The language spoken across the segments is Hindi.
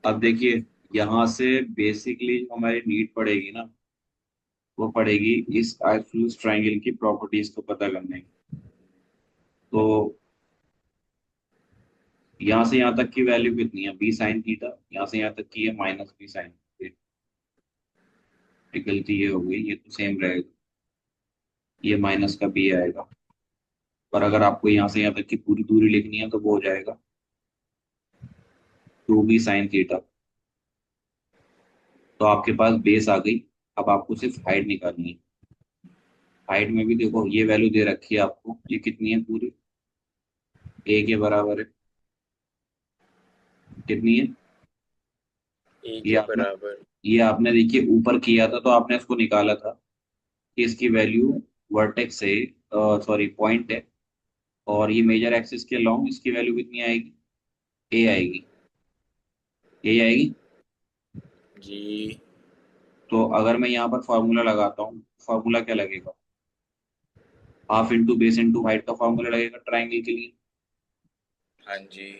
अब देखिए, यहाँ से बेसिकली जो हमारी नीड पड़ेगी ना, वो पड़ेगी इस आइसोसेलेस ट्रायंगल की प्रॉपर्टीज को पता करने की। तो यहाँ से यहाँ तक की वैल्यू कितनी है, बी साइन थीटा, यहाँ से यहाँ तक की है माइनस बी साइन। गलती ये हो गई, ये तो सेम रहेगा, ये माइनस का बी आएगा। पर अगर आपको यहाँ से यहाँ तक की पूरी दूरी लिखनी है तो वो हो जाएगा टू बी साइन थीटा। तो आपके पास बेस आ गई। अब आपको सिर्फ हाइट निकालनी है। हाइट में भी देखो ये वैल्यू दे रखी है आपको, ये कितनी है पूरी, ए के बराबर है। कितनी है, ए ये के आपने बराबर। ये आपने देखिए ऊपर किया था तो आपने इसको निकाला था कि इसकी वैल्यू वर्टेक्स से, सॉरी पॉइंट है, और ये मेजर एक्सिस के लॉन्ग इसकी वैल्यू कितनी आएगी, ए आएगी। ए आएगी। जी। तो अगर मैं यहाँ पर फॉर्मूला लगाता हूँ, फॉर्मूला क्या लगेगा, half into base into height का फॉर्मूला लगेगा ट्राइंगल के लिए। हाँ जी।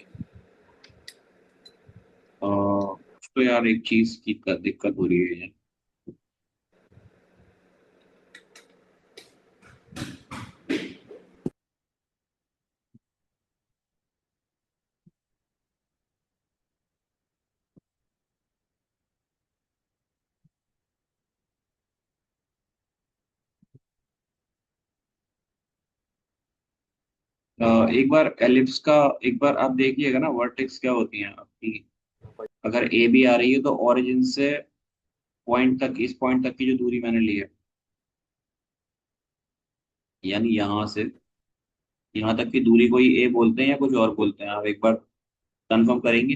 तो यार एक चीज की दिक्कत हो रही है। एक बार एलिप्स का, एक बार आप देखिएगा ना वर्टेक्स क्या होती हैं आपकी। अगर ए बी आ रही है तो ओरिजिन से पॉइंट तक, इस पॉइंट तक की जो दूरी मैंने ली है, यानी यहाँ से यहाँ तक की दूरी को ही ए बोलते हैं या कुछ और बोलते हैं, आप एक बार कंफर्म करेंगे।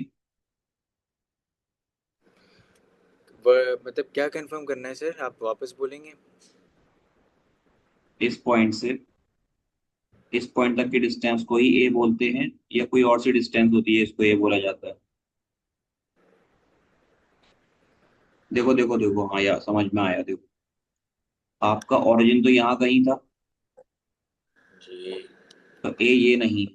मतलब क्या कंफर्म करना है सर, आप वापस बोलेंगे? इस पॉइंट से इस पॉइंट तक की डिस्टेंस को ही ए बोलते हैं या कोई और सी डिस्टेंस होती है इसको ए बोला जाता है। देखो देखो देखो, हाँ यार समझ में आया। देखो, आपका ओरिजिन तो यहाँ कहीं था, जी। तो ए ये नहीं,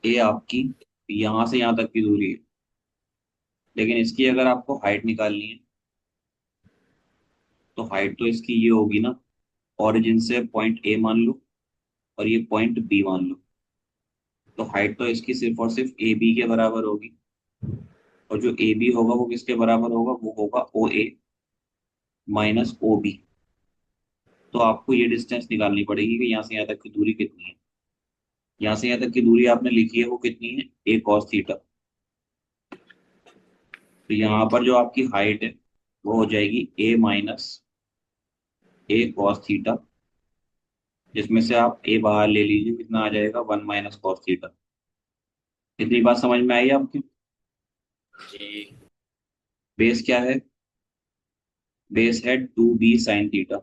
ए आपकी यहाँ से यहाँ तक की दूरी है। लेकिन इसकी अगर आपको हाइट निकालनी है तो हाइट तो इसकी ये होगी ना, ओरिजिन से पॉइंट ए मान लो और ये पॉइंट बी मान लो। तो हाइट तो इसकी सिर्फ और सिर्फ ए बी के बराबर होगी। और जो ए बी होगा वो किसके बराबर होगा, वो होगा ओ ए माइनस ओ बी। तो आपको ये डिस्टेंस निकालनी पड़ेगी कि यहाँ से यहाँ तक की दूरी कितनी है। यहाँ से यहाँ तक की दूरी आपने लिखी है वो कितनी है, ए कॉस थीटा। तो यहाँ पर जो आपकी हाइट है वो हो जाएगी ए माइनस ए कॉस थीटा, जिसमें से आप ए बाहर ले लीजिए, कितना आ जाएगा, वन माइनस कॉस थीटा। इतनी बात समझ में आई आपकी। जी। बेस क्या है, बेस है two B sine theta.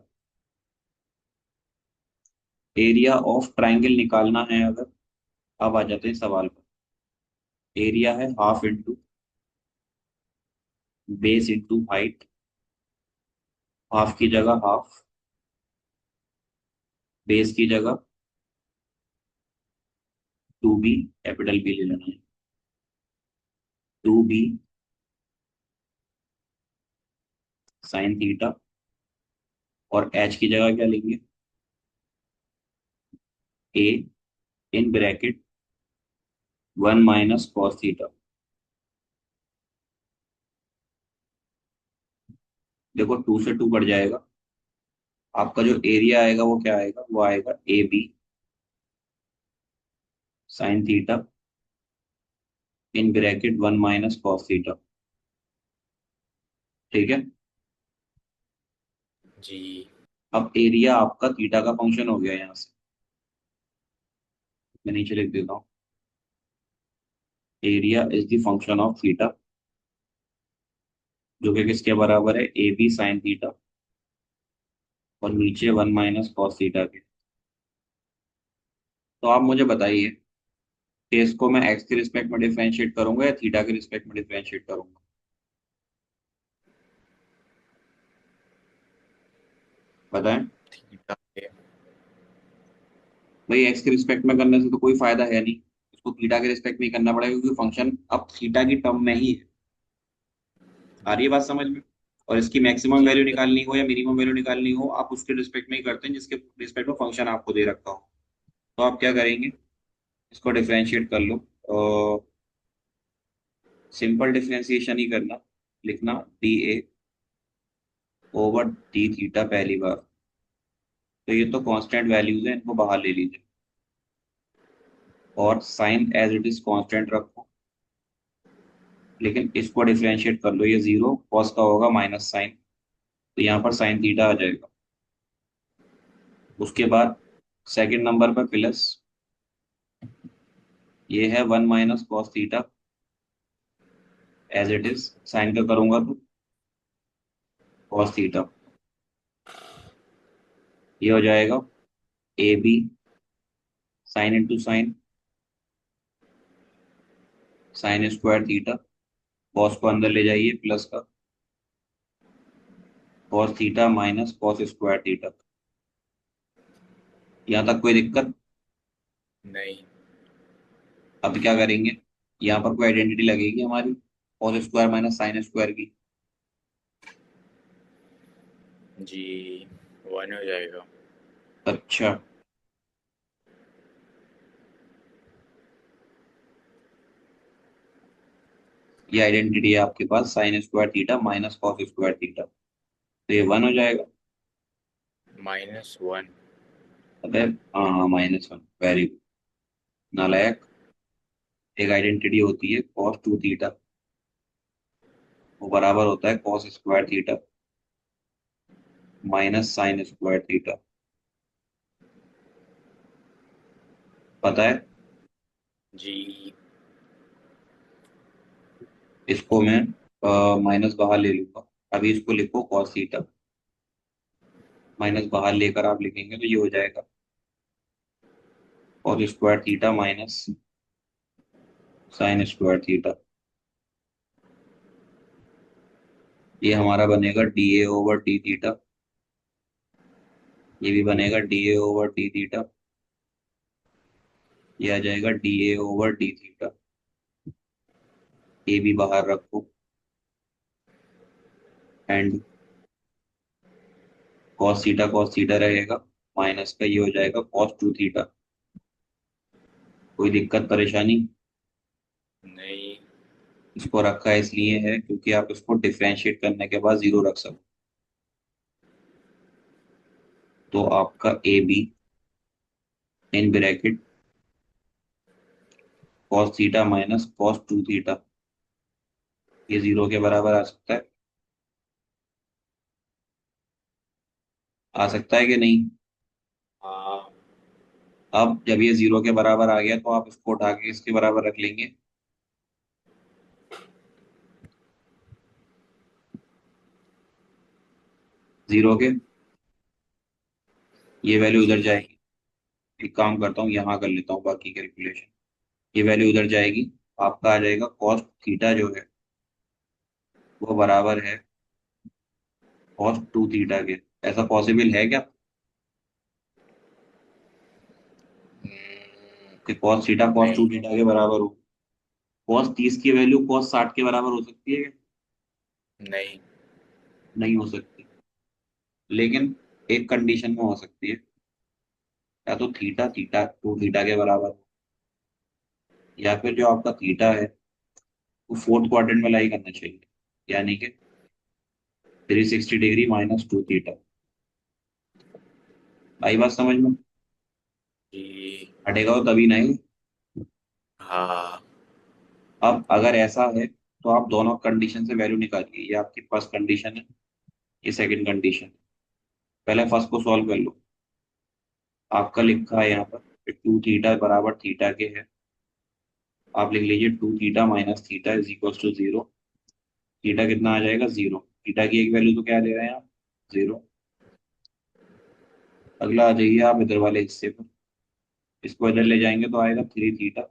Area of triangle निकालना है अगर, अब आ जाते हैं सवाल पर। एरिया है half into base into height, half की जगह हाफ, बेस की जगह टू बी, कैपिटल बी ले लेना है, टू बी साइन थीटा। और एच की जगह क्या लेंगे, a in bracket one minus cos theta. देखो टू से टू कट जाएगा, आपका जो एरिया आएगा वो क्या आएगा, वो आएगा A B sine theta in bracket one minus cos theta. ठीक है। जी। अब एरिया आपका थीटा का फंक्शन हो गया यहाँ से, मैं नीचे लिख देता हूँ, area is the function of theta, जो कि किसके बराबर है, ए बी साइन थीटा और नीचे वन माइनस कॉस थीटा के। तो आप मुझे बताइए कि इसको मैं एक्स के रिस्पेक्ट में डिफरेंशिएट करूंगा या थीटा के रिस्पेक्ट में डिफरेंशिएट करूंगा। बताएं। थीटा के। भाई एक्स के रिस्पेक्ट में करने से तो कोई फायदा है नहीं, तो थीटा के रिस्पेक्ट में ही करना पड़ेगा क्योंकि फंक्शन अब थीटा की टर्म में ही है। आ रही है बात समझ में? और इसकी मैक्सिमम जी वैल्यू सर। निकालनी हो या मिनिमम वैल्यू निकालनी हो, आप उसके रिस्पेक्ट में ही करते हैं जिसके रिस्पेक्ट में फंक्शन आपको दे रखा हो। तो आप क्या करेंगे, इसको डिफरेंशिएट कर लो। सिंपल डिफरेंशिएशन ही करना, लिखना D A over D theta पहली बार। तो ये तो कांस्टेंट वैल्यूज हैं, इनको बाहर ले लीजिए। और sine as it is constant रखो, लेकिन इसको डिफरेंशिएट कर लो। ये जीरो कॉस का होगा माइनस साइन, तो यहाँ पर साइन थीटा आ जाएगा। उसके बाद सेकंड नंबर पर प्लस, ये है one minus cos theta as it is. Sine का करूंगा तो कॉस थीटा, ये हो जाएगा ए B sine into sine, sine square theta. Cos को अंदर ले जाइए प्लस का, cos theta minus cos square theta. यहाँ तक कोई दिक्कत? नहीं। अब क्या करेंगे, यहाँ पर कोई आइडेंटिटी लगेगी हमारी cos square minus sine square की। जी 1 हो जाएगा। अच्छा, ये आइडेंटिटी है आपके पास sine square theta minus cos square theta, तो ये वन हो जाएगा। -1। अबे हाँ हाँ, -1, वेरी गुड नालायक। एक आइडेंटिटी होती है कॉस टू थीटा, वो बराबर होता है cos square theta minus sign square theta. पता है? जी इसको मैं माइनस बाहर ले लूंगा। अभी इसको लिखो कॉस थीटा, माइनस बाहर लेकर आप लिखेंगे तो ये हो जाएगा cos square theta minus sign square theta. ये हमारा बनेगा D A over D theta, ये भी बनेगा D A over D theta, ये आ जाएगा D A over D theta. ये भी बाहर रखो एंड कॉस थीटा रहेगा, माइनस का ये हो जाएगा कॉस टू थीटा। कोई दिक्कत परेशानी? नहीं। इसको रखा इसलिए है क्योंकि आप इसको डिफरेंशिएट करने के बाद जीरो रख सकते। तो आपका ए b in bracket cos theta minus cos two theta, ये जीरो के बराबर आ सकता है? आ सकता है कि नहीं? हाँ। अब जब ये जीरो के बराबर आ गया तो आप इसको उठा के इसके बराबर रख लेंगे। जीरो के, ये वैल्यू जी उधर जाएगी। एक काम करता हूँ, यहाँ कर लेता हूँ बाकी कैलकुलेशन। ये वैल्यू उधर जाएगी, आपका आ जाएगा कॉस थीटा जो है वो बराबर है कॉस टू थीटा के। ऐसा पॉसिबल है क्या कि कॉस थीटा कॉस टू नहीं। थीटा के बराबर हो? कॉस 30 की वैल्यू कॉस 60 के बराबर हो सकती है क्या? नहीं। नहीं हो सकती, लेकिन एक कंडीशन में हो सकती है, या तो थीटा थीटा टू थीटा के बराबर हो, या फिर जो आपका थीटा है वो फोर्थ क्वाड्रेंट में लाई करना चाहिए, यानी कि 360 डिग्री माइनस टू थीटा। आई बात समझ में? जी हटेगा तो तभी नहीं। हाँ। अब अगर ऐसा है तो आप दोनों कंडीशन से वैल्यू निकालिए। ये आपकी फर्स्ट कंडीशन है, ये सेकंड कंडीशन। पहले फर्स्ट को सॉल्व कर लो। आपका लिखा है यहाँ पर टू थीटा बराबर थीटा के है, आप लिख लीजिए two theta minus theta is equal to zero. Theta कितना आ जाएगा? जीरो। थीटा की एक वैल्यू तो क्या ले रहे हैं आप? जीरो। अगला आ जाइए आप इधर वाले हिस्से पर, इसको इधर ले जाएंगे तो आएगा थ्री थीटा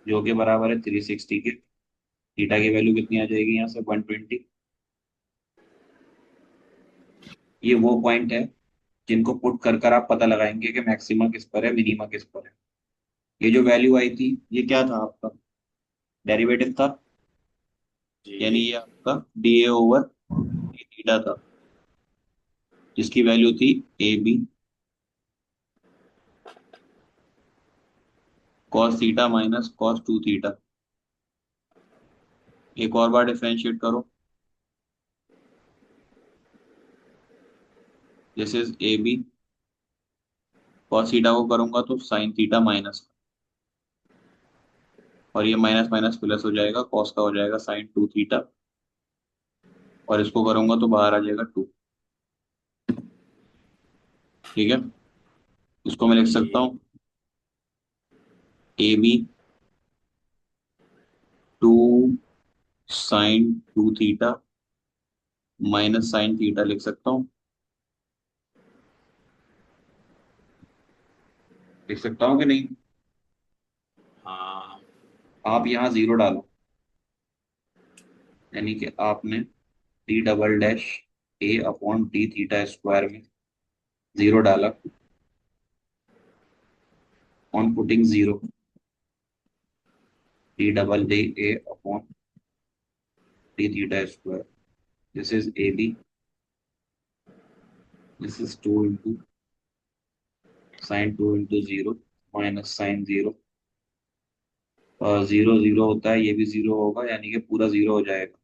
जो कि बराबर है 360 के। थीटा की वैल्यू कितनी आ जाएगी यहाँ से? 120। ये वो पॉइंट है जिनको पुट कर कर आप पता लगाएंगे कि मैक्सिमा किस पर है मिनिमा किस पर है। ये जो वैल्यू आई थी ये क्या था आपका, डेरिवेटिव था। यानी जी। ये आपका D A over D theta था, जिसकी वैल्यू थी A B cos theta minus cos two theta. एक और बार डिफरेंशिएट करो। This is A B, cos theta को करूंगा तो साइन थीटा माइनस, और ये माइनस माइनस प्लस हो जाएगा, कॉस का हो जाएगा साइन टू थीटा, और इसको करूंगा तो बाहर आ जाएगा टू। ठीक है, इसको मैं लिख सकता जी। हूँ A B two sine two theta minus sine theta लिख सकता हूँ। लिख सकता हूँ कि नहीं? हाँ। आप यहाँ जीरो डालो, यानी कि आपने D double dash A upon D theta square में जीरो डाला। On putting zero, D double dash A upon D theta square, this is A B, this is two into sine two into zero minus sine zero. Zero zero होता है, ये भी जीरो होगा, यानी कि पूरा जीरो हो जाएगा।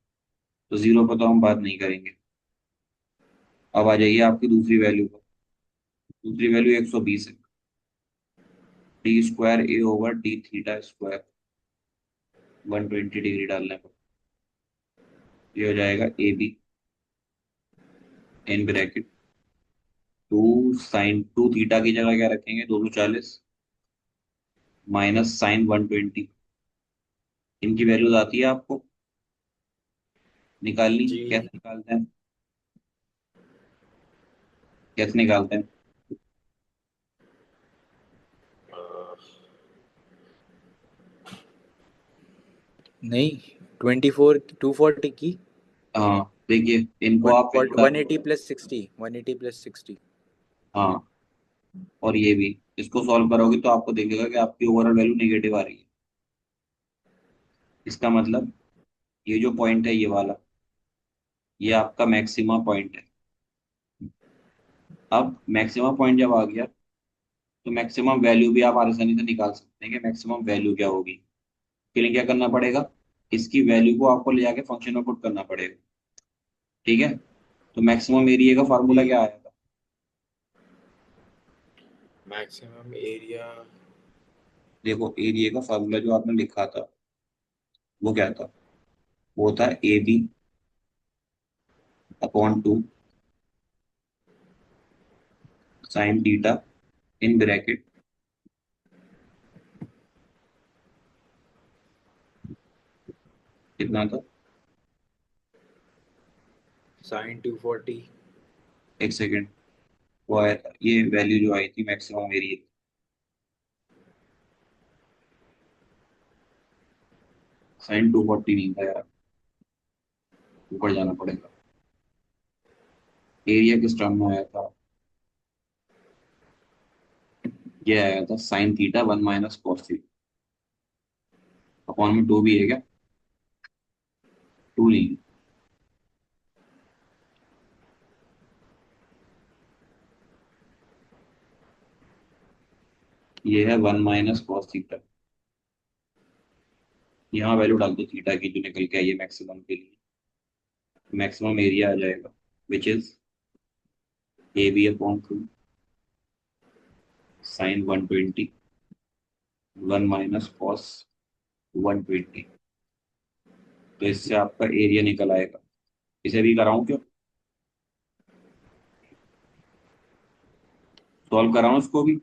तो जीरो पर तो हम बात नहीं करेंगे। अब आ जाइए आपकी दूसरी वैल्यू पर। दूसरी वैल्यू 120 है, d square a over D theta square 120 degree डालने पर ये हो जाएगा ए b in bracket two sine two theta की जगह क्या रखेंगे, 240 माइनस साइन 120। इनकी वैल्यूज आती है आपको निकालनी? जी। कैसे निकालते हैं, कैसे निकालते हैं? अ, नहीं, 24 240 की हाँ देखिए, इनको वन आप वैल्यू वन डालो। Eighty plus 60, 180 + 60। हाँ, और ये भी, इसको सॉल्व करोगे तो आपको देखेगा कि आपकी ओवरऑल वैल्यू नेगेटिव आ रही है। इसका मतलब ये जो पॉइंट है ये वाला, ये आपका मैक्सिमा पॉइंट है। अब मैक्सिमम पॉइंट जब आ गया तो मैक्सिमम वैल्यू भी आप आसानी से निकाल सकते हैं कि मैक्सिमम वैल्यू क्या होगी। के लिए क्या करना पड़ेगा, इसकी वैल्यू को आपको ले जाके फंक्शन में पुट करना पड़ेगा। ठीक है, तो मैक्सिमम एरिया का जी। फार्मूला क्या आया था? Maximum area. देखो एरिया का फार्मूला जो आपने लिखा था वो क्या था, वो था A B upon two sine theta in bracket, कितना था, साइन 240। एक सेकेंड, वो आया था ये वैल्यू जो आई थी मैक्सिमम एरिया, साइन 240 नहीं था यार, ऊपर जाना पड़ेगा। एरिया किस टर्म में आया था, ये आया था sine theta one minus cos theta, upon में टू भी है क्या, टू नहीं, ये है वन माइनस कॉस थीटा। यहाँ वैल्यू डाल दो थीटा की जो निकल के आई है मैक्सिमम के लिए, मैक्सिमम एरिया आ जाएगा which is A B upon two sine 120 one minus cos 120। तो इससे आपका एरिया निकल आएगा। इसे भी कराऊं क्या, सॉल्व कराऊं इसको भी?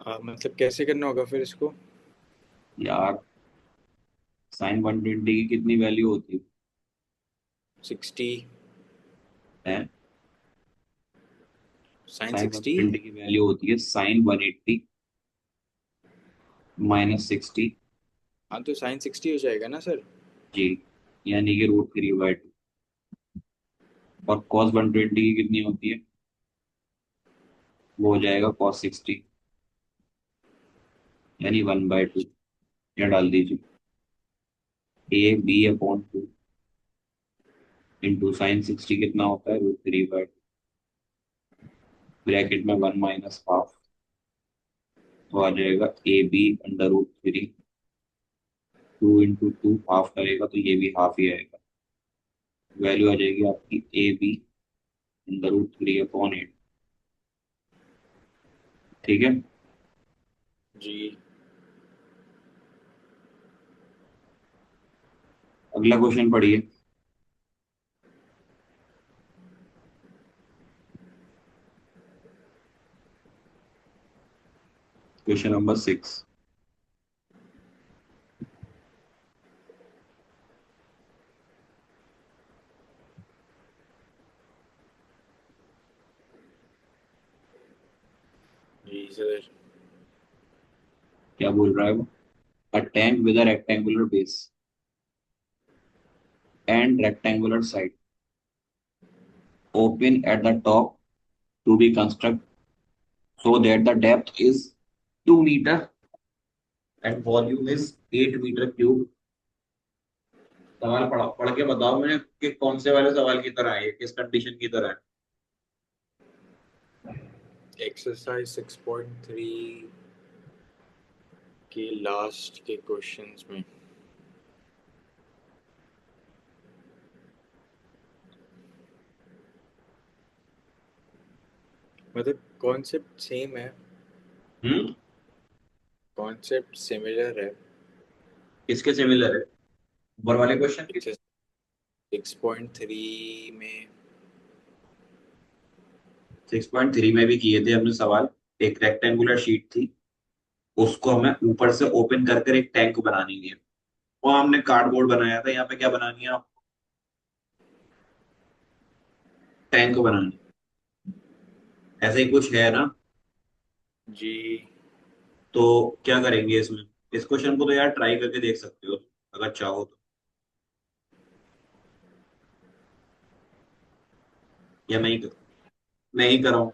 मतलब कैसे करना होगा फिर इसको? यार साइन 120 की कितनी वैल्यू होती 60। है? Sign sign 60। 120 की वैल्यू होती है साइन 180 माइनस 60। हाँ, तो साइन 60 हो जाएगा ना सर? जी, यानी कि √3/2। और कॉस 120 की कितनी होती है, वो हो जाएगा कॉस 60। यानी 1/2 यहाँ डाल दीजिए। AB/2 इंटू साइन 60 कितना होता है, √3/2, ब्रैकेट में 1 माइनस हाफ, तो आ जाएगा AB√3। 2 इंटू 2 हाफ करेगा तो ये भी हाफ ही आएगा। वैल्यू आ जाएगी आपकी AB√3/8। ठीक है। जी। अगला क्वेश्चन पढ़िए। Question number 6। जी सर। क्या बोल रहा है वो? A tank with a rectangular base and rectangular side open at the top to be constructed so that the depth is 2 meter and volume is 8 metre cube. सवाल पढ़ के बताओ मैंने कि कौन से वाले सवाल की तरह है, किस कंडीशन की तरह है। एक्सरसाइज 6.3 के लास्ट के क्वेश्चंस में। मतलब कॉन्सेप्ट सेम है, कॉन्सेप्ट सिमिलर है। किसके सिमिलर है? ऊपर वाले क्वेश्चन के। एक्सरसाइज 6.3 में। 6.3 में भी किए थे हमने सवाल। एक रेक्टेंगुलर शीट थी, उसको हमें ऊपर से ओपन कर कर एक टैंक बनानी थी। वो हमने कार्डबोर्ड बनाया था, यहाँ पे क्या बनानी है आपको? टैंक बनानी। ऐसा ही कुछ है ना? जी। तो क्या करेंगे इसमें? इस क्वेश्चन को तो यार ट्राई करके देख सकते हो अगर चाहो तो, या मैं ही कराऊं?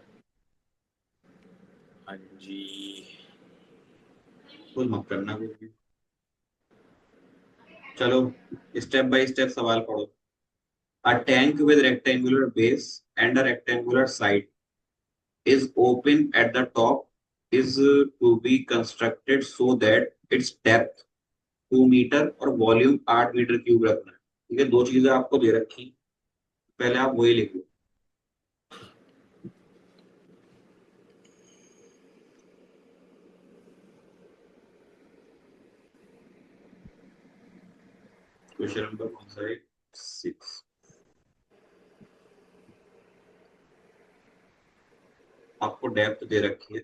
हाँ जी। कुछ मत करना कुछ भी। चलो स्टेप बाय स्टेप सवाल पढ़ो। A tank with rectangular base and a rectangular side is open at the top is to be constructed so that its depth 2 metre और वॉल्यूम 8 मीटर क्यूब रखना है। ठीक है, दो चीजें आपको दे रखी, पहले आप वही लिख लो। क्वेश्चन नंबर कौन सा है? 6। आपको डेप्थ दे रखी है,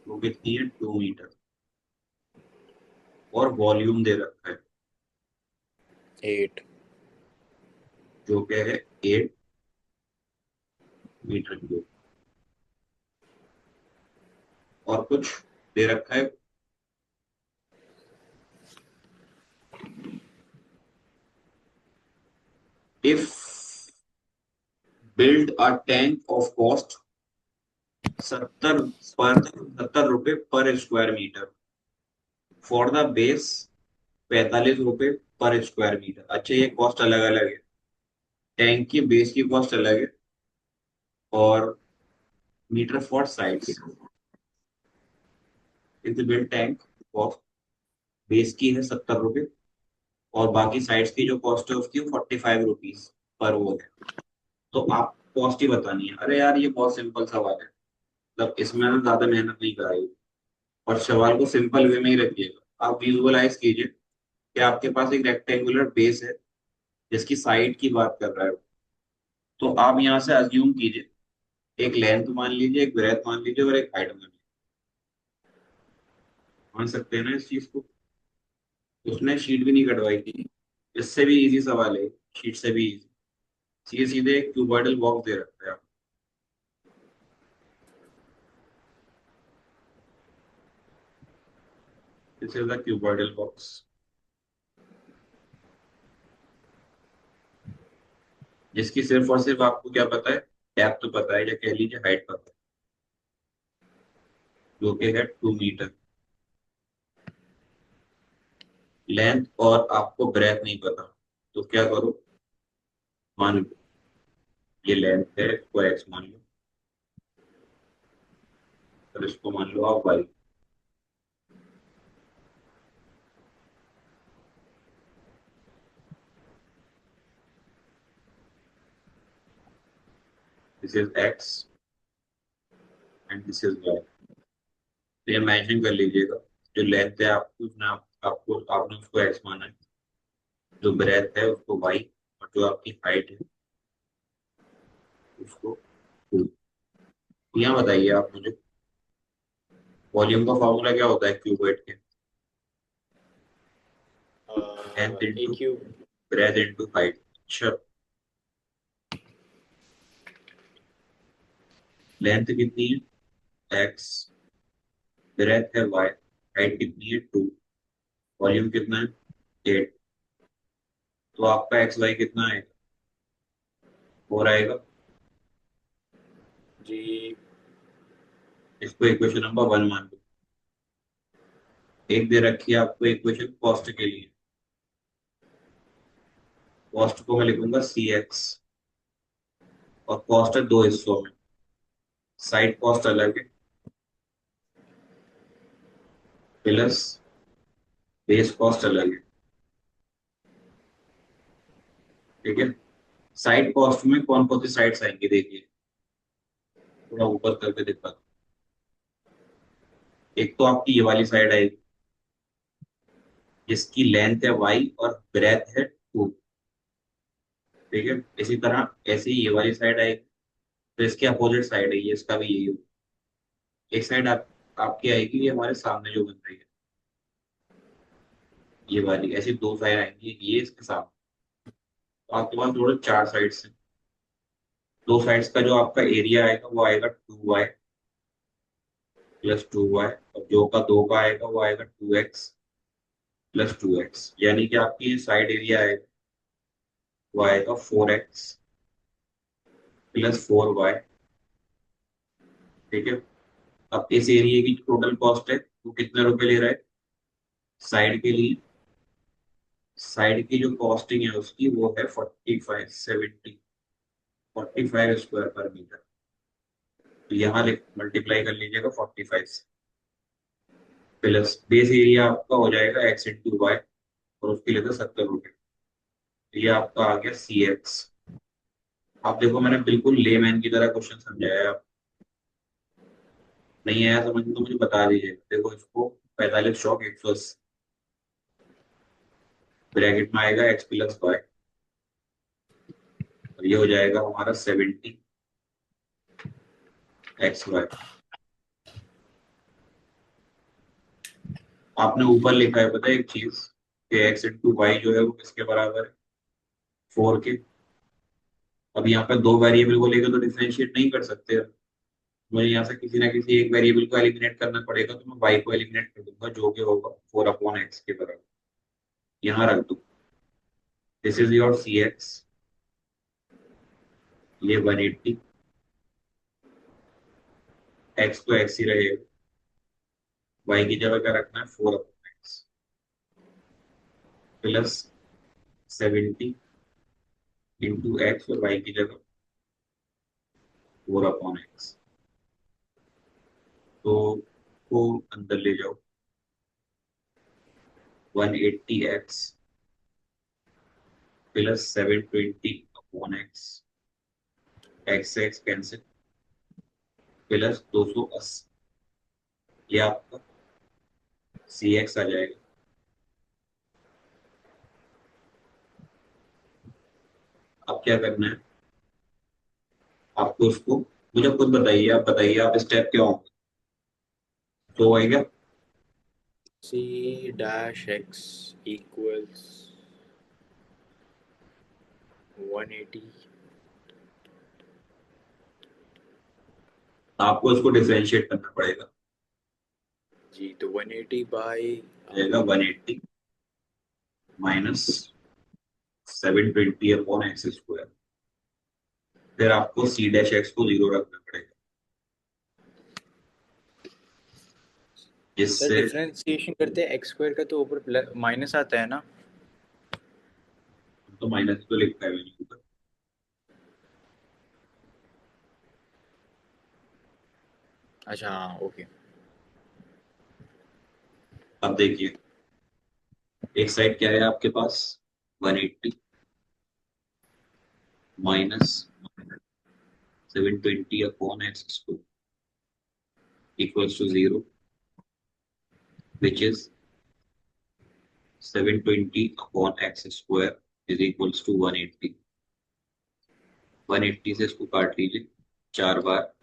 वो कितनी है? 2 मीटर। और वॉल्यूम दे रखा है 8। जो क्या है, 8 मीटर क्यूब। और कुछ दे रखा है? If build a tank of cost 70 रुपए per square metre for the base 45 रुपए पर स्क्वायर मीटर। अच्छा, ये कॉस्ट अलग अलग है, टैंक की बेस की कॉस्ट अलग है और मीटर फॉर साइड्स। इन बिल्ड टैंक कॉस्ट बेस की है 70 रुपए और बाकी साइड्स की जो कॉस्ट है उसकी 45 रुपीज पर वो है। तो आप कॉस्ट ही बतानी है। अरे यार ये बहुत सिंपल सवाल है, मतलब इसमें ना ज्यादा मेहनत नहीं कराई। और सवाल को सिंपल वे में ही रखिएगा। आप विजुअलाइज कीजिए कि आपके पास एक रेक्टेंगुलर बेस है जिसकी साइड की बात कर रहा है। तो आप यहाँ से अज्यूम कीजिए, एक लेंथ मान लीजिए, एक ब्रेथ मान लीजिए और एक हाइट मान लीजिए। मान सकते हैं ना इस चीज को? उसने शीट भी नहीं कटवाई थी। इससे भी इजी सवाल है, शीट से भी इजी। सीधे सीधे एक क्यूबॉइडल बॉक्स दे रखा है आपको। This is the cuboidal box जिसकी सिर्फ और सिर्फ आपको क्या पता है? डेप्थ तो पता है, या कह लीजिए हाइट पता है। जो कि है 2 मीटर। लेंथ और आपको ब्रेथ नहीं पता, तो क्या करो, मान लो ये लेंथ है, इसको एक्स मान लो, और इसको मान लो आप Y. This is X and this is Y. तो ये मेंशन कर लीजिएगा, जो लेंथ है आपको आपको आपने उसको एक्स माना है, जो ब्रेथ है उसको वाई, और जो आपकी हाइट है उसको 2। यहाँ बताइए आप मुझे, वॉल्यूम का फॉर्मूला क्या होता है क्यूबॉइड के? Length a into cube. Breadth into height. अच्छा, लेंथ कितनी है एक्स, ब्रेथ है वाई, हाइट कितनी है 2, वॉल्यूम कितना है 8। तो आपका एक्स वाई कितना आएगा? 4 आएगा। जी। इसको इक्वेशन नंबर 1 मान लो। एक दे रखी है आपको इक्वेशन कॉस्ट के लिए, कॉस्ट को मैं लिखूंगा सी एक्स, और कॉस्ट है दो हिस्सों में, साइड कॉस्ट अलग है प्लस बेस कॉस्ट अलग है। ठीक है, साइड कॉस्ट में कौन कौन सी साइड्स आएंगी देखिए, थोड़ा ऊपर करके दिखा दो। एक तो आपकी ये वाली साइड आएगी, जिसकी लेंथ है वाई और ब्रेथ है 2। ठीक है, इसी तरह ऐसे ही ये वाली साइड आएगी, तो इसके अपोजिट साइड है ये, इसका भी यही होगा। एक साइड आपकी आएगी ये हमारे सामने जो बन रही है, ये वाली, ऐसी दो साइड आएंगी, ये इसके सामने। तो आपके पास टोटल 4 साइड्स हैं। दो साइड्स का जो आपका एरिया आएगा वो आएगा 2y प्लस 2y, और जो का दो का आएगा वो आएगा 2x प्लस 2x, यानी कि आपकी साइड एरिया आएगा वो आएगा 4x प्लस 4y। ठीक है, अब इस एरिया की टोटल कॉस्ट है वो कितने रुपए ले रहा है साइड के लिए? साइड की जो कॉस्टिंग है उसकी वो है 45 स्क्वायर पर मीटर। तो यहाँ मल्टीप्लाई कर लीजिएगा 45 से, प्लस बेस एरिया आपका हो जाएगा एक्स इंटू वाई, और उसके लिए तो 70 रुपये। तो ये आपका आ गया सी एक्स। आप देखो मैंने बिल्कुल लेमैन की तरह क्वेश्चन समझाया है। आप नहीं आया समझ में तो मुझे बता दीजिए। देखो इसको 45 चौक 180, ब्रैकेट में आएगा एक्स प्लस वाई, और ये हो जाएगा हमारा 70 एक्स वाई। आपने ऊपर लिखा है पता है एक चीज, कि एक्स इंटू वाई जो है वो किसके बराबर है? 4 के। अब यहाँ पे दो वेरिएबल को लेकर तो डिफरेंशिएट नहीं कर सकते, मुझे यहाँ से किसी ना किसी एक वेरिएबल को एलिमिनेट करना पड़ेगा, तो मैं वाई को एलिमिनेट कर दूंगा, जो कि होगा 4/x के बराबर। यहाँ रख दो, this is your C X, ये 180, एक्स तो एक्स ही रहेगा, वाई की जगह क्या रखना है 4/x प्लस 70 इंटू एक्स, और वाई की जगह 4/x। तो को अंदर ले जाओ, 180x प्लस 720/x, एक्स से एक्स कैंसिल, प्लस 280, ये आपका सी एक्स आ जाएगा। अब क्या करना है आपको, उसको मुझे खुद बताइए, आप बताइए आप स्टेप क्या होंगे, तो आएगा। C dash X equals 180। आपको इसको डिफरेंशिएट करना पड़ेगा। जी, तो 180 बाई जाएगा 180 माइनस 720/x स्क्वायर, फिर आपको सी डैश एक्स को 0 रखना पड़ेगा। सर जिससे डिफरेंशिएशन करते हैं एक्स स्क्वायर का तो ऊपर माइनस आता है ना। तो माइनस तो लिखा है मैंने ऊपर। अच्छा हाँ ओके। अब देखिए, एक साइड क्या है आपके पास, 180 minus 720 upon X square equals to 0, which is 720 upon X square is equals to 180। 180 से इसको काट लीजिए 4 बार,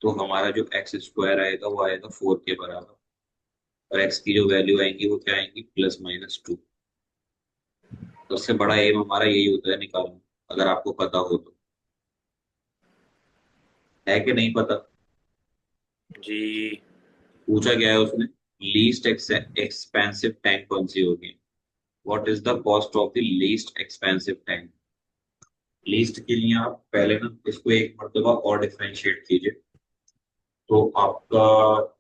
तो हमारा जो एक्स स्क्वायर आएगा वो आएगा 4 के बराबर, और एक्स की जो वैल्यू आएंगी वो क्या आएंगी, +-2। तो उससे बड़ा एम हमारा यही होता है निकालना, अगर आपको पता हो तो। है कि नहीं पता? जी। पूछा गया है उसने, लीस्ट एक्सपेंसिव टैंक कौन सी होगी, what is the cost of the least expensive tank. Least के लिए आप पहले ना इसको एक मरतबा और डिफरेंशिएट कीजिए, तो आपका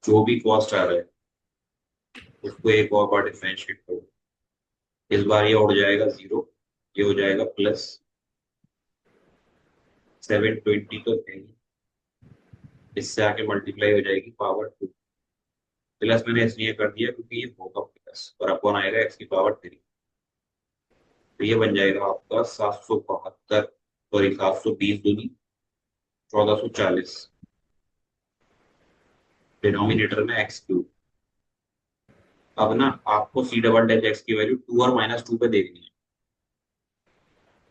जो भी कॉस्ट आ रहा है उसको एक और बार डिफरेंशिएट करो। इस बार ये उड़ जाएगा 0, ये हो जाएगा +720 तो है ही, इससे आके मल्टीप्लाई हो जाएगी पावर 2। प्लस मैंने इसलिए कर दिया क्योंकि ये होगा प्लस और अपॉन आएगा x की पावर 3। तो ये बन जाएगा आपका 772, सॉरी 720 दूनी 1440, डिनोमिनेटर में x3। अब ना आपको सी डबल डैश एक्स की वैल्यू 2 और -2 पे देखनी है।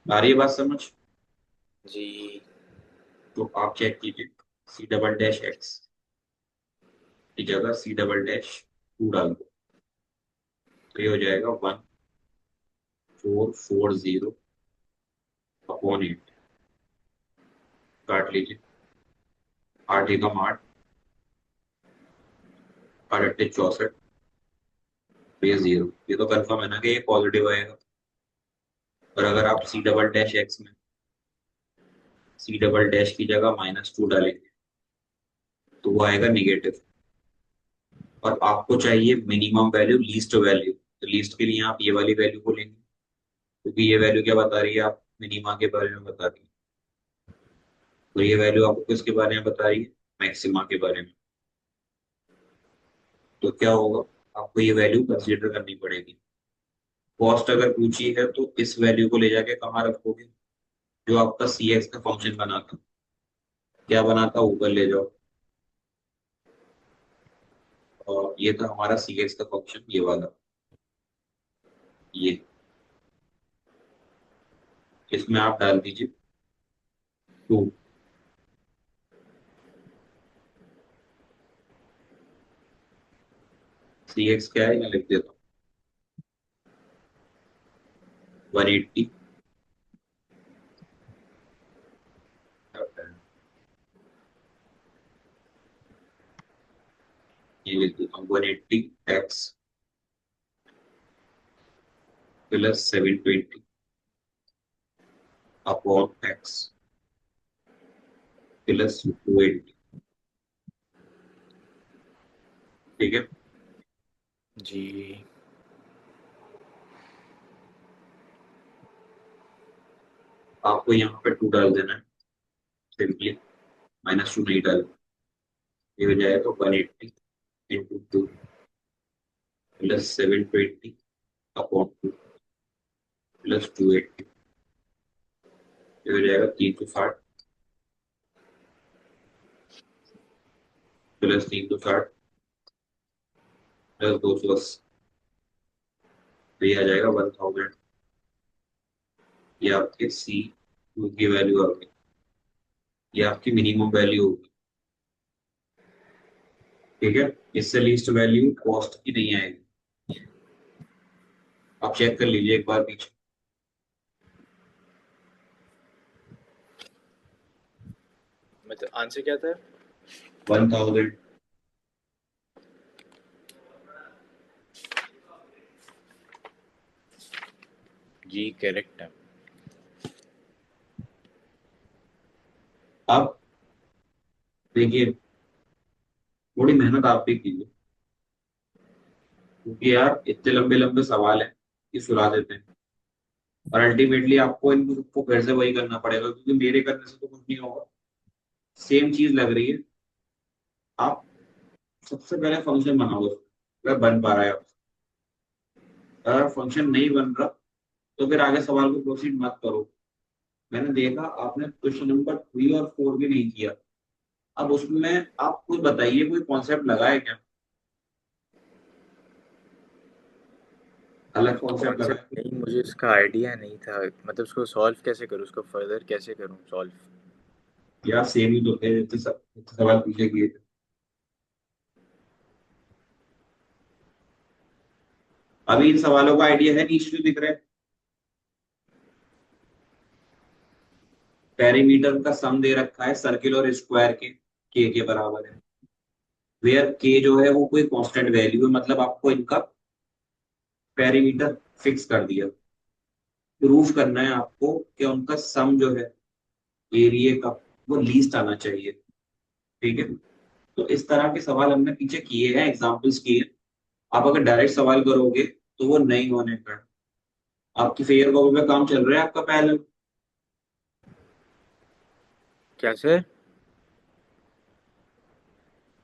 आ रही है बात समझ? जी। तो आप चेक कीजिए, सी डबल डैश एक्स की जगह C"2 डाल दो, तो ये हो जाएगा 1440/8। काट लीजिए, 8 एकम 8, 8 8 64, तो ये 0। ये तो कंफर्म है ना कि ये पॉजिटिव आएगा। और अगर आप सी डबल डैश की जगह -2 डालेंगे तो वो आएगा निगेटिव। और आपको चाहिए मिनिमम वैल्यू, लीस्ट वैल्यू, तो लीस्ट के लिए आप ये वाली वैल्यू को लेंगे, क्योंकि ये वैल्यू क्या बता रही है, आप मिनिमा के बारे में बता रही है। तो ये वैल्यू आपको किसके बारे में बता रही है, मैक्सिमा के बारे में। तो क्या होगा, आपको ये वैल्यू कंसीडर करनी पड़ेगी। कॉस्ट अगर पूछी है तो इस वैल्यू को ले जाके कहाँ रखोगे, जो आपका सी एक्स का फंक्शन बना था, क्या बना था, ऊपर ले जाओ। और ये था हमारा सी एक्स का फंक्शन, ये वाला, ये इसमें आप डाल दीजिए 2। सी एक्स क्या है, मैं लिख देता हूँ, 180, ये लिख देता हूँ 180 x +720 अपॉन x +280। ठीक है, जी। आपको यहाँ पे 2 डाल देना है सिंपली, -2 नहीं डाल। ये हो जाएगा 180 × 2 +720 अपॉन 2 +280। ये हो जाएगा 360 +360 +280, तो ये आ जाएगा 1000। ये आपके सी टू की वैल्यू आ गई, ये आपकी मिनिमम वैल्यू होगी। ठीक है, इससे लीस्ट वैल्यू कॉस्ट की नहीं आएगी। आप चेक कर लीजिए एक बार पीछे। मतलब आंसर क्या था। 1000। जी करेक्ट है। अब देखिए, थोड़ी मेहनत आप भी कीजिए, क्योंकि यार इतने लंबे लंबे सवाल है कि सुला देते हैं, और अल्टीमेटली आपको इनको सबको फिर से वही करना पड़ेगा, क्योंकि मेरे करने से तो कुछ नहीं होगा। सेम चीज लग रही है। आप सबसे पहले फंक्शन बनाओ, अगर बन पा रहा है। अगर फंक्शन नहीं बन रहा तो फिर आगे सवाल को प्रोसीड मत करो। मैंने देखा आपने क्वेश्चन नंबर 3 और 4 भी नहीं किया। अब उसमें आप खुद बताइए, कोई कॉन्सेप्ट लगा है क्या? अलग कॉन्सेप्ट लगा कॉन्सेप्ट है? नहीं, मुझे इसका आइडिया नहीं था, मतलब उसको सॉल्व कैसे करूँ, उसको फर्दर कैसे करूँ सॉल्व। यार सेम ही तो थे, इतने सवाल पूछे किए थे। अभी इन सवालों का आइडिया है, नीचे जो दिख रहा है, पेरीमीटर का सम दे रखा है सर्किल और स्क्वायर के बराबर है। वेयर के जो है वो कोई कांस्टेंट वैल्यू है, मतलब आपको इनका पेरीमीटर फिक्स कर दिया। प्रूफ करना है आपको कि उनका सम जो है एरिया का, वो लीस्ट आना चाहिए। ठीक है। तो इस तरह के सवाल हमने पीछे किए हैं, एग्जाम्पल्स किए हैं। आप अगर डायरेक्ट सवाल करोगे तो वो नहीं होने का। आपकी फेयर कॉपी पे काम चल रहा है आपका पहले? क्या सर?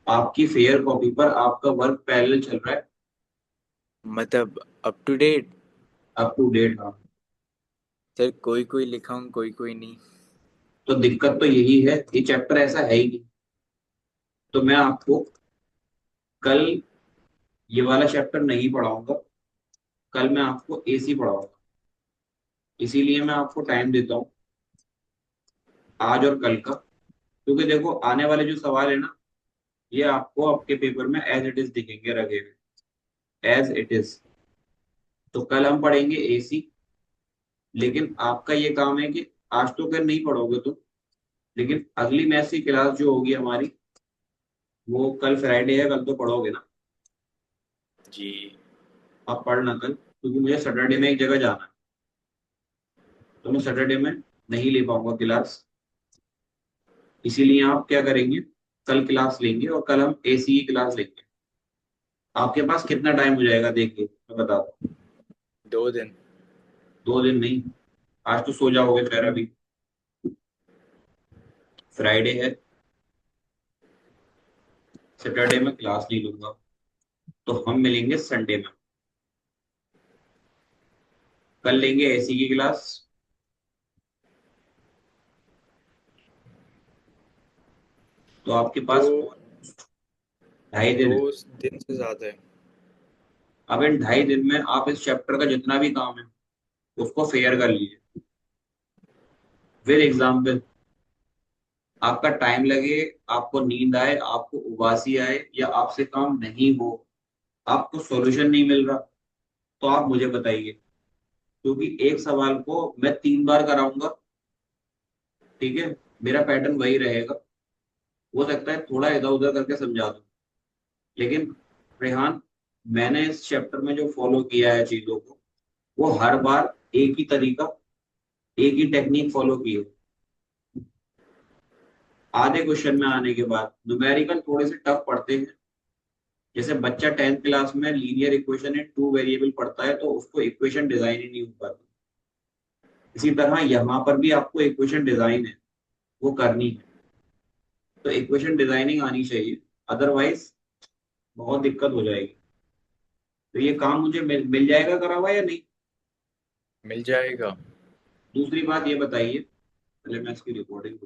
आपकी फेयर कॉपी पर आपका वर्क पैरेलल चल रहा है? मतलब up to date? Up to date, हाँ। सर कोई कोई लिखा हूँ, कोई कोई नहीं। तो दिक्कत तो यही है, ये चैप्टर ऐसा है ही नहीं। तो मैं आपको कल ये वाला चैप्टर नहीं पढ़ाऊंगा, कल मैं आपको एसी पढ़ाऊंगा। इसीलिए मैं आपको टाइम देता हूँ, आज और कल का। क्योंकि देखो आने वाले जो सवाल है ना, ये आपको आपके पेपर में एज इट इज दिखेंगे, रखे हुए एज इट इज। तो कल हम पढ़ेंगे एसी। लेकिन आपका ये काम है कि आज तो कर नहीं पढ़ोगे तुम, लेकिन अगली मैथ्स की क्लास जो होगी हमारी, वो कल फ्राइडे है, कल तो पढ़ोगे ना? जी। आप पढ़ना कल, क्योंकि मुझे सैटरडे में एक जगह जाना है। तो मैं सैटरडे में नहीं ले पाऊंगा क्लास। इसीलिए आप क्या करेंगे, कल क्लास लेंगे और कल हम एसी की क्लास लेंगे। आपके पास कितना टाइम हो जाएगा देखिए, मैं बताता हूँ। 2 दिन। 2 दिन नहीं, आज तो सो जाओगे फिर अभी। फ्राइडे है, सैटरडे में क्लास नहीं लूंगा, तो हम मिलेंगे संडे में। कल लेंगे एसी की क्लास। तो आपके तो पास और 2.5 दिन दो है। दिन से ज्यादा है। अब इन 2.5 दिन में आप इस चैप्टर का जितना भी काम है उसको फेयर कर लीजिए। विद एग्जाम्पल, आपका टाइम लगे, आपको नींद आए, आपको उबासी आए, या आपसे काम नहीं हो, आपको सॉल्यूशन नहीं मिल रहा, तो आप मुझे बताइए। क्योंकि एक सवाल को मैं 3 बार कराऊंगा, ठीक है, मेरा पैटर्न वही रहेगा। हो सकता है थोड़ा इधर उधर करके समझा दूं, लेकिन रेहान, मैंने इस चैप्टर में जो फॉलो किया है चीजों को, वो हर बार एक ही तरीका, एक ही टेक्निक फॉलो की है। आधे क्वेश्चन में आने के बाद न्यूमेरिकल थोड़े से टफ पड़ते हैं। जैसे बच्चा 10th क्लास में लीनियर इक्वेशन है, 2 वेरिएबल पढ़ता है, तो उसको इक्वेशन डिजाइन ही नहीं हो पाती। इसी तरह यहाँ पर भी आपको इक्वेशन डिजाइन है, वो करनी है। तो इक्वेशन डिजाइनिंग आनी चाहिए, अदरवाइज बहुत दिक्कत हो जाएगी। तो ये काम मुझे मिल जाएगा करा हुआ या नहीं? मिल जाएगा। दूसरी बात ये बताइए, पहले मैं इसकी रिकॉर्डिंग